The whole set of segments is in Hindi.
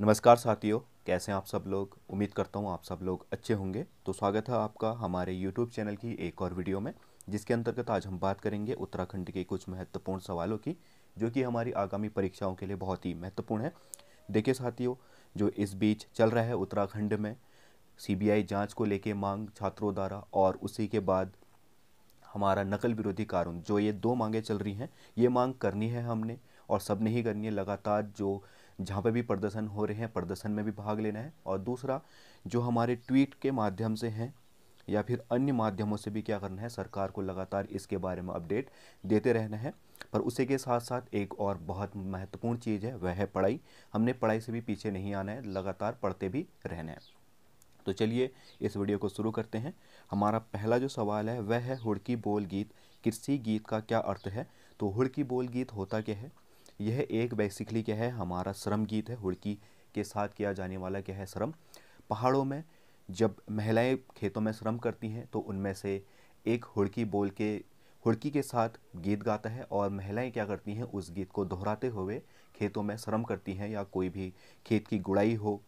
नमस्कार साथियों, कैसे हैं आप सब लोग। उम्मीद करता हूं आप सब लोग अच्छे होंगे। तो स्वागत है आपका हमारे यूट्यूब चैनल की एक और वीडियो में, जिसके अंतर्गत आज हम बात करेंगे उत्तराखंड के कुछ महत्वपूर्ण सवालों की, जो कि हमारी आगामी परीक्षाओं के लिए बहुत ही महत्वपूर्ण है। देखिए साथियों, जो इस बीच चल रहा है उत्तराखंड में सीबीआई जांच को लेके मांग छात्रों द्वारा, और उसी के बाद हमारा नकल विरोधी कानून, जो ये दो मांगे चल रही हैं, ये मांग करनी है हमने और सबने ही करनी है। लगातार जो जहाँ पे भी प्रदर्शन हो रहे हैं, प्रदर्शन में भी भाग लेना है। और दूसरा, जो हमारे ट्वीट के माध्यम से हैं या फिर अन्य माध्यमों से भी क्या करना है, सरकार को लगातार इसके बारे में अपडेट देते रहना है। पर उसी के साथ साथ एक और बहुत महत्वपूर्ण चीज़ है, वह है पढ़ाई। हमने पढ़ाई से भी पीछे नहीं आना है, लगातार पढ़ते भी रहना है। तो चलिए इस वीडियो को शुरू करते हैं। हमारा पहला जो सवाल है वह है हुड़की बोल गीत कृषि गीत का क्या अर्थ है। तो हुड़की बोल गीत होता क्या है? यह एक बेसिकली क्या है, हमारा श्रम गीत है। हुड़की के साथ किया जाने वाला क्या है, श्रम। पहाड़ों में जब महिलाएं खेतों में श्रम करती हैं तो उनमें से एक हुड़की के साथ गीत गाता है, और महिलाएं क्या करती हैं, उस गीत को दोहराते हुए खेतों में श्रम करती हैं, या कोई भी खेत की गुड़ाई हो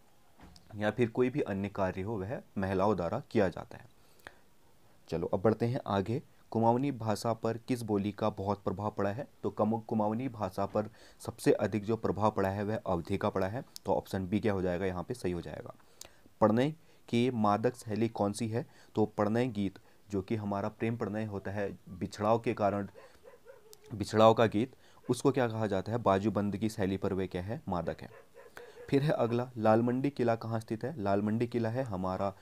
या फिर कोई भी अन्य कार्य हो, वह महिलाओं द्वारा किया जाता है। चलो अब बढ़ते हैं आगे। कुमाऊनी भाषा पर किस बोली का बहुत प्रभाव पड़ा है? तो कुमाऊनी भाषा पर सबसे अधिक जो प्रभाव पड़ा है वह अवधी का पड़ा है। तो ऑप्शन बी क्या हो जाएगा, यहाँ पे सही हो जाएगा। प्रणय की मादक शैली कौन सी है? तो प्रणय गीत, जो कि हमारा प्रेम प्रणय होता है, बिछड़ाव के कारण बिछड़ाव का गीत, उसको क्या कहा जाता है, बाजूबंद की शैली पर वे क्या है, मादक है। फिर है अगला, लाल मंडी किला कहाँ स्थित है? लाल मंडी किला है हमारा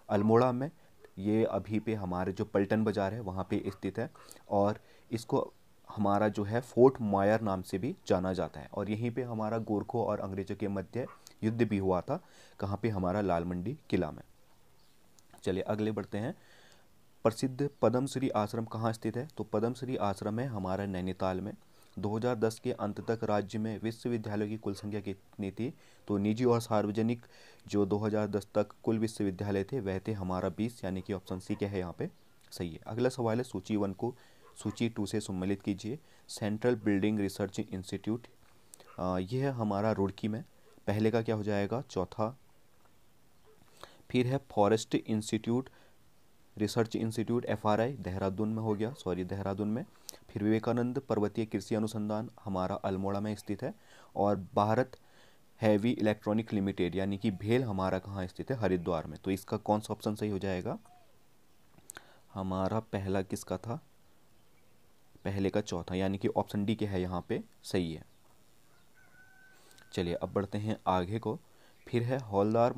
अल्मोड़ा में। ये अभी पे हमारे जो पलटन बाज़ार है वहाँ पे स्थित है, और इसको हमारा जो है फोर्ट मायर नाम से भी जाना जाता है। और यहीं पे हमारा गोरखों और अंग्रेज़ों के मध्य युद्ध भी हुआ था। कहाँ पे? हमारा लाल मंडी किला में। चलिए अगले बढ़ते हैं। प्रसिद्ध पद्मश्री आश्रम कहाँ स्थित है? तो पद्मश्री आश्रम है हमारा नैनीताल में। 2010 के अंत तक राज्य में विश्वविद्यालयों की कुल संख्या कितनी थी? तो निजी और सार्वजनिक जो 2010 तक कुल विश्वविद्यालय थे वह थे हमारा 20, यानी कि ऑप्शन सी क्या है यहाँ पे सही है। अगला सवाल है, सूची 1 को सूची 2 से सम्मिलित कीजिए। सेंट्रल बिल्डिंग रिसर्च इंस्टीट्यूट, ये है हमारा रुड़की में। पहले का क्या हो जाएगा, चौथा। फिर है forest institute research institute FRI, Dehradun में हो गया, सॉरी देहरादून में। फिर विवेकानंद पर्वतीय कृषि अनुसंधान हमारा अल्मोड़ा में स्थित है। और भारत हैवी इलेक्ट्रॉनिक लिमिटेड यानी कि भेल हमारा कहाँ स्थित है, हरिद्वार में। तो इसका कौन सा ऑप्शन सही हो जाएगा? हमारा पहला किसका था, पहले का चौथा, यानी कि ऑप्शन डी के है यहाँ पे सही है। चलिए अब बढ़ते हैं आगे को। फिर है हौलदार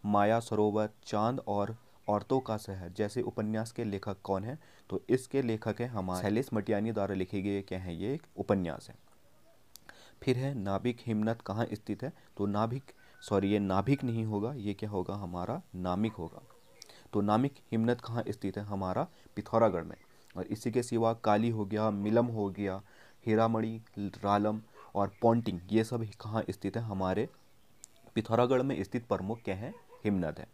माया सरोवर, चांद और औरतों का शहर जैसे उपन्यास के लेखक कौन है? तो इसके लेखक है हमारे शैलेश मटियानी द्वारा लिखे गए क्या है, ये एक उपन्यास है। फिर है नाभिक हिमनद कहाँ स्थित है? तो ये नाभिक नहीं होगा, ये क्या होगा, हमारा नामिक होगा। तो नामिक हिमनद कहाँ स्थित है? हमारा पिथौरागढ़ में। और इसी के सिवा काली हो गया, मिलम हो गया, हीरामणि, रालम और पौंटिंग, ये सब कहाँ स्थित है? हमारे पिथौरागढ़ में स्थित प्रमुख क्या है, हिमनद है।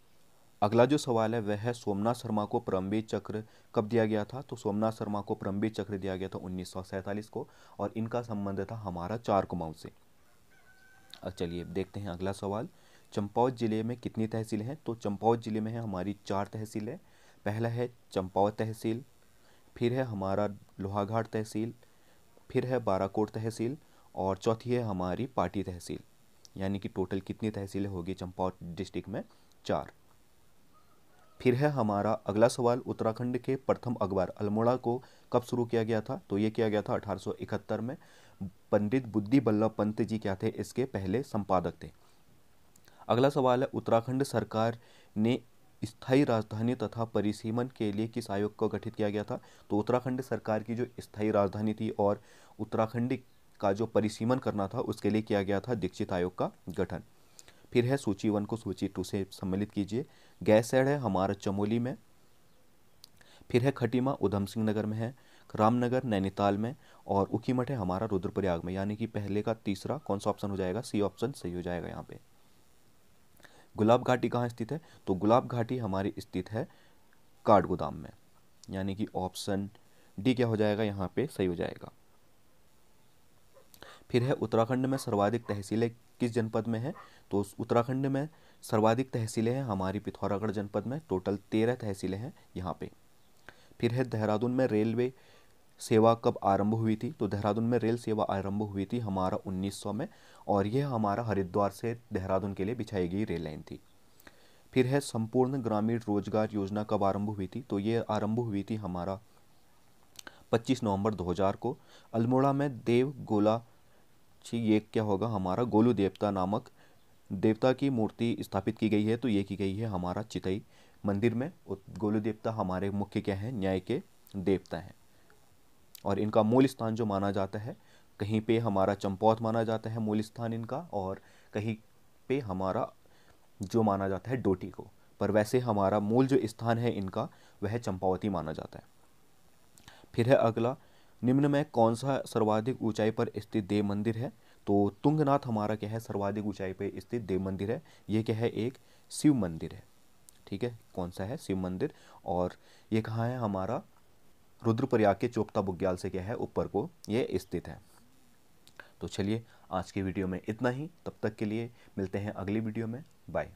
अगला जो सवाल है वह है, सोमनाथ शर्मा को परमवीर चक्र कब दिया गया था? तो सोमनाथ शर्मा को परमवीर चक्र दिया गया था 1947 को, और इनका संबंध था हमारा चार कुमाऊं से। अब चलिए देखते हैं अगला सवाल। चंपावत जिले में कितनी तहसील हैं? तो चंपावत जिले में है हमारी 4 तहसीलें। पहला है चंपावत तहसील, फिर है हमारा लोहाघाट तहसील, फिर है बाराकोट तहसील, और चौथी है हमारी पाटी तहसील। यानी कि टोटल कितनी तहसीलें होगी चंपावत डिस्ट्रिक्ट में? 4। फिर है हमारा अगला सवाल, उत्तराखंड के प्रथम अखबार अल्मोड़ा को कब शुरू किया गया था? तो ये किया गया था 1871 में। पंडित बुद्धि बल्लभ पंत जी क्या थे, इसके पहले संपादक थे। अगला सवाल है, उत्तराखंड सरकार ने स्थायी राजधानी तथा परिसीमन के लिए किस आयोग को गठित किया गया था? तो उत्तराखंड सरकार की जो स्थायी राजधानी थी और उत्तराखंड का जो परिसीमन करना था, उसके लिए किया गया था दीक्षित आयोग का गठन। फिर है सूची 1 को सूची 2 से सम्मिलित कीजिए। गैसैड़ है हमारा चमोली में। फिर है खटीमा उधम सिंह नगर में है, रामनगर नैनीताल में, और ऊखीमठ है हमारा रुद्रप्रयाग में। यानी कि पहले का तीसरा कौन सा ऑप्शन हो जाएगा, सी ऑप्शन सही हो जाएगा यहाँ पे। गुलाब घाटी कहाँ स्थित है? तो गुलाब घाटी हमारी स्थित है काठगोदाम में। यानी कि ऑप्शन डी क्या हो जाएगा, यहाँ पे सही हो जाएगा। फिर है उत्तराखंड में सर्वाधिक तहसीलें किस जनपद में है, तो उत्तराखंड में सर्वाधिक तहसीलें हैं हमारी पिथौरागढ़ जनपद में, टोटल 13 तहसीलें हैं यहाँ पे। फिर है देहरादून में रेलवे सेवा कब आरंभ हुई थी, तो देहरादून में रेल सेवा आरंभ हुई थी हमारा 1900 में, और यह हमारा हरिद्वार से देहरादून के लिए बिछाई गई रेल लाइन थी। फिर है संपूर्ण ग्रामीण रोजगार योजना कब आरंभ हुई थी, तो ये आरंभ हुई थी हमारा 25 नवंबर 2000 को। अल्मोड़ा में देव गोला, ये क्या होगा, हमारा गोलू देवता नामक देवता की मूर्ति स्थापित की गई है, तो ये की गई है हमारा चितई मंदिर में। गोलू देवता हमारे मुख्य क्या है, न्याय के देवता हैं, और इनका मूल स्थान जो माना जाता है, कहीं पे हमारा चंपौत माना जाता है मूल स्थान इनका, और कहीं पे हमारा जो माना जाता है डोटी को, पर वैसे हमारा मूल जो स्थान है इनका वह चंपावती माना जाता है। फिर है अगला, निम्न में कौन सा सर्वाधिक ऊंचाई पर स्थित देव मंदिर है, तो तुंगनाथ हमारा क्या है, सर्वाधिक ऊंचाई पर स्थित देव मंदिर है। ये क्या है, एक शिव मंदिर है। ठीक है, कौन सा है, शिव मंदिर। और ये कहाँ है, हमारा रुद्रप्रयाग के चोपता बुग्याल से क्या है, ऊपर को ये स्थित है। तो चलिए आज की वीडियो में इतना ही, तब तक के लिए मिलते हैं अगली वीडियो में, बाय।